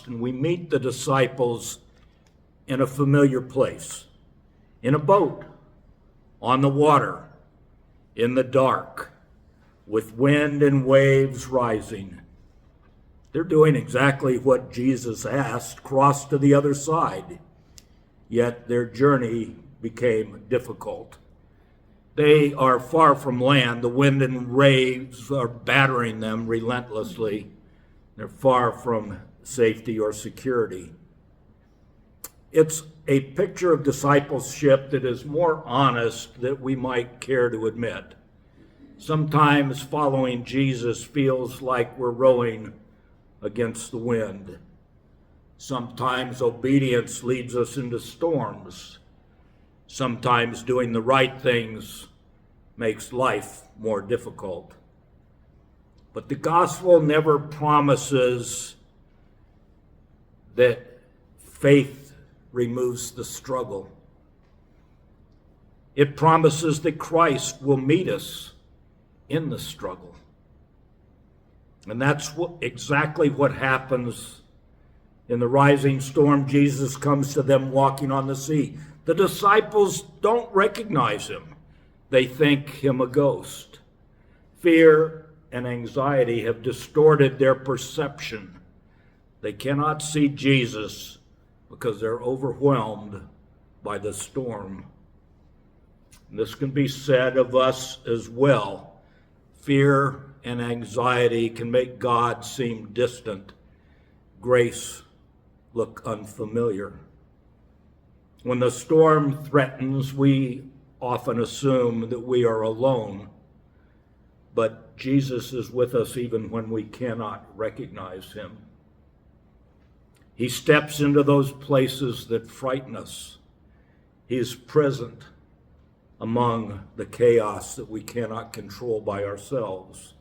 And we meet the disciples in a familiar place, in a boat, on the water, in the dark, with wind and waves rising. They're doing exactly what Jesus asked, cross to the other side. Yet their journey became difficult. They are far from land. The wind and waves are battering them relentlessly. They're far from safety or security. It's a picture of discipleship that is more honest than we might care to admit. Sometimes following Jesus feels like we're rowing against the wind. Sometimes obedience leads us into storms. Sometimes doing the right things makes life more difficult. But the gospel never promises that faith removes the struggle. It promises that Christ will meet us in the struggle. And that's exactly what happens in the rising storm. Jesus comes to them walking on the sea. The disciples don't recognize him. They think him a ghost. Fear and anxiety have distorted their perception. They cannot see Jesus because they're overwhelmed by the storm. And this can be said of us as well. Fear and anxiety can make God seem distant, grace look unfamiliar. When the storm threatens, we often assume that we are alone, but Jesus is with us even when we cannot recognize him. He steps into those places that frighten us. He is present among the chaos that we cannot control by ourselves.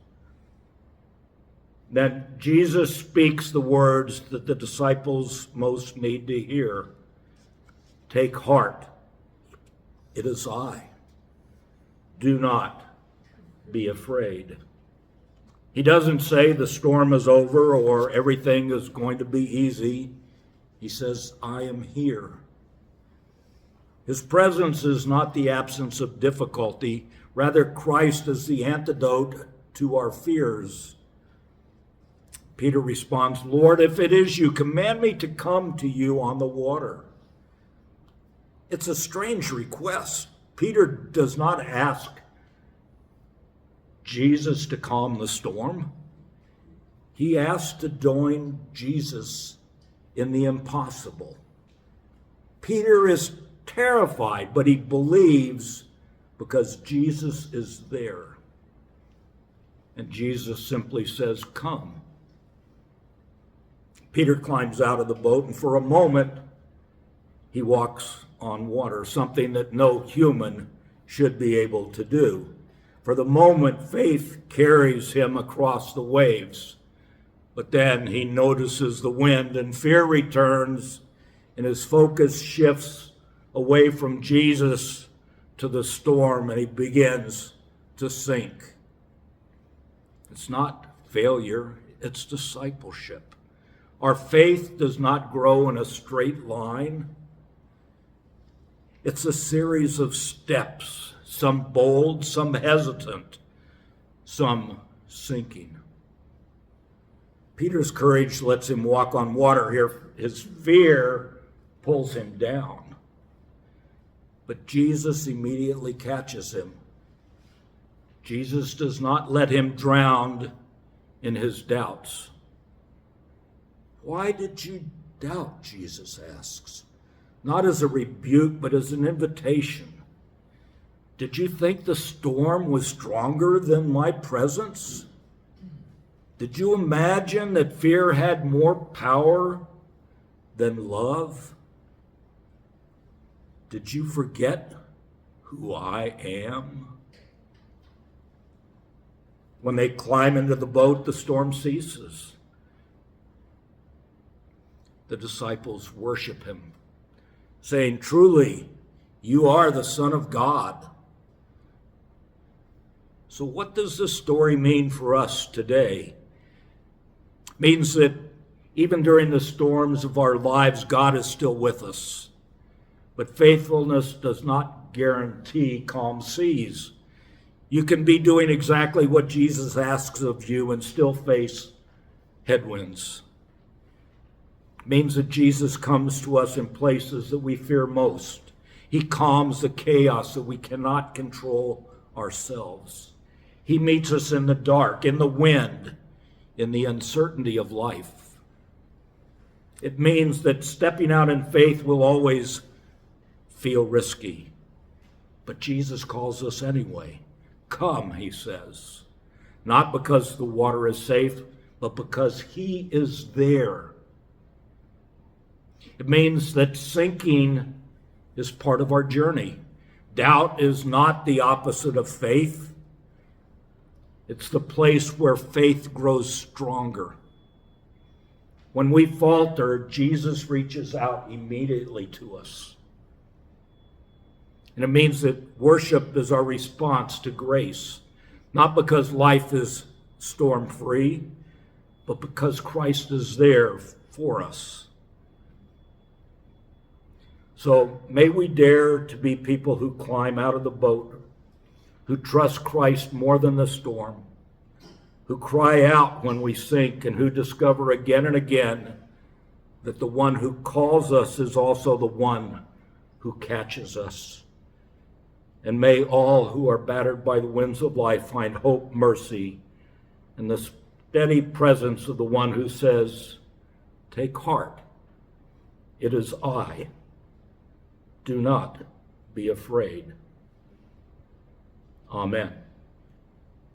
Then Jesus speaks the words that the disciples most need to hear. Take heart, it is I. Do not be afraid. He doesn't say the storm is over or everything is going to be easy. He says, I am here. His presence is not the absence of difficulty. Rather, Christ is the antidote to our fears. Peter responds, Lord, if it is you, command me to come to you on the water. It's a strange request. Peter does not ask Jesus to calm the storm. He asks to join Jesus in the impossible. Peter is terrified, but he believes because Jesus is there. And Jesus simply says, come. Peter climbs out of the boat, and for a moment, he walks on water, something that no human should be able to do. For the moment, faith carries him across the waves. But then he notices the wind, and fear returns, and his focus shifts away from Jesus to the storm, and he begins to sink. It's not failure, it's discipleship. Our faith does not grow in a straight line. It's a series of steps, some bold, some hesitant, some sinking. Peter's courage lets him walk on water here. His fear pulls him down. But Jesus immediately catches him. Jesus does not let him drown in his doubts. Why did you doubt? Jesus asks. Not as a rebuke, but as an invitation. Did you think the storm was stronger than my presence? Did you imagine that fear had more power than love? Did you forget who I am? When they climb into the boat, the storm ceases. The disciples worship him, saying, truly, you are the Son of God. So what does this story mean for us today? It means that Even during the storms of our lives, God is still with us. But faithfulness does not guarantee calm seas. You can be doing exactly what Jesus asks of you and still face headwinds. It means that Jesus comes to us in places that we fear most. He calms the chaos that we cannot control ourselves. He meets us in the dark, in the wind, in the uncertainty of life. It means that stepping out in faith will always feel risky. But Jesus calls us anyway. Come, he says. Not because the water is safe, but because he is there. It means that sinking is part of our journey. Doubt is not the opposite of faith. It's the place where faith grows stronger. When we falter, Jesus reaches out immediately to us. And it means that worship is our response to grace, not because life is storm-free, but because Christ is there for us. So may we dare to be people who climb out of the boat, who trust Christ more than the storm, who cry out when we sink, and who discover again and again that the one who calls us is also the one who catches us. And may all who are battered by the winds of life find hope, mercy, and the steady presence of the one who says, "Take heart, it is I. Do not be afraid." Amen.